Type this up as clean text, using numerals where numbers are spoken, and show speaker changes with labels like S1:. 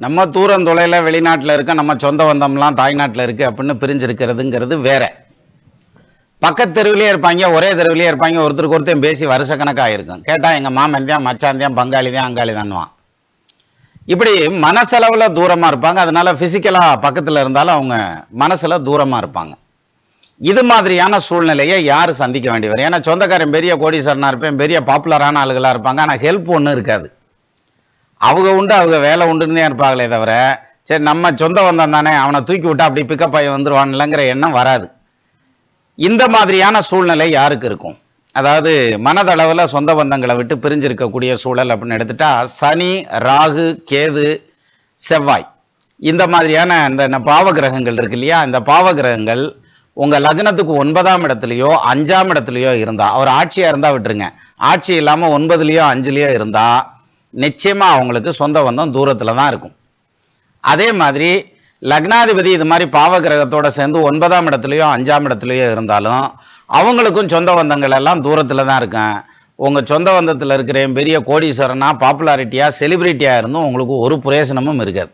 S1: நம்ம தூரம் தொலைவில் வெளிநாட்டில் இருக்க நம்ம சொந்த பந்தம்லாம் தாய்நாட்டில் இருக்குது அப்படின்னு பிரிஞ்சிருக்கிறதுங்கிறது வேற. பக்கத்து தெருவிலே இருப்பாங்க, ஒரே தெருவிலே இருப்பாங்க, ஒருத்தருக்கு ஒருத்தர் பேசி வருஷக்கணக்காக இருக்கும். கேட்டால் எங்கள் மாமன் தான், மச்சான் தான், பங்காளி தான், அங்காளி தான்வான். இப்படி மனசளவில் தூரமாக இருப்பாங்க. அதனால ஃபிசிக்கலாக பக்கத்தில் இருந்தாலும் அவங்க மனசில் தூரமாக இருப்பாங்க. இது மாதிரியான சூழ்நிலையை யார் சந்திக்க வேண்டி வரும்? ஏன்னா சொந்தக்காரன் பெரிய கோடீஸ்வரனாக இருப்பேன், பெரிய பாப்புலரான ஆளுகளாக இருப்பாங்க, ஆனால் ஹெல்ப் ஒன்றும் இருக்காது. அவங்க உண்டு, அவங்க வேலை உண்டுன்னு தான் இருப்பாங்களே தவிர, சரி நம்ம சொந்த வந்தம் தானே, அவனை தூக்கி விட்டா அப்படி பிக்கப் ஆகி வந்துடுவான்லங்கிற எண்ணம் வராது. இந்த மாதிரியான சூழ்நிலை யாருக்கு இருக்கும்? அதாவது மனதளவில் சொந்த பந்தங்களை விட்டு பிரிஞ்சிருக்கக்கூடிய சூழல் அப்படின்னு எடுத்துட்டா, சனி, ராகு, கேது, செவ்வாய், இந்த மாதிரியான இந்த பாவ கிரகங்கள் இருக்கு இல்லையா, இந்த பாவ கிரகங்கள் உங்க லக்னத்துக்கு 9ஆம் இடத்துலையோ 5ஆம் இடத்துலையோ இருந்தா, அவர் ஆட்சியா இருந்தா விட்டுருங்க, ஆட்சி இல்லாம 9லயோ 5லயோ இருந்தா நிச்சயமா அவங்களுக்கு சொந்த பந்தம் தூரத்துல தான் இருக்கும். அதே மாதிரி லக்னாதிபதி இது மாதிரி பாவ கிரகத்தோட சேர்ந்து 9ஆம் இடத்துலையோ 5ஆம் இடத்துலையோ இருந்தாலும் அவங்களுக்கும் சொந்த பந்தங்கள் எல்லாம் தூரத்துல தான் இருக்கும். உங்க சொந்த பந்தத்தில் இருக்கிற பெரிய கோடீஸ்வரனா, பாப்புலாரிட்டியா, செலிபிரிட்டியா இருந்தும் உங்களுக்கு ஒரு பிரயோசனமும் இருக்காது.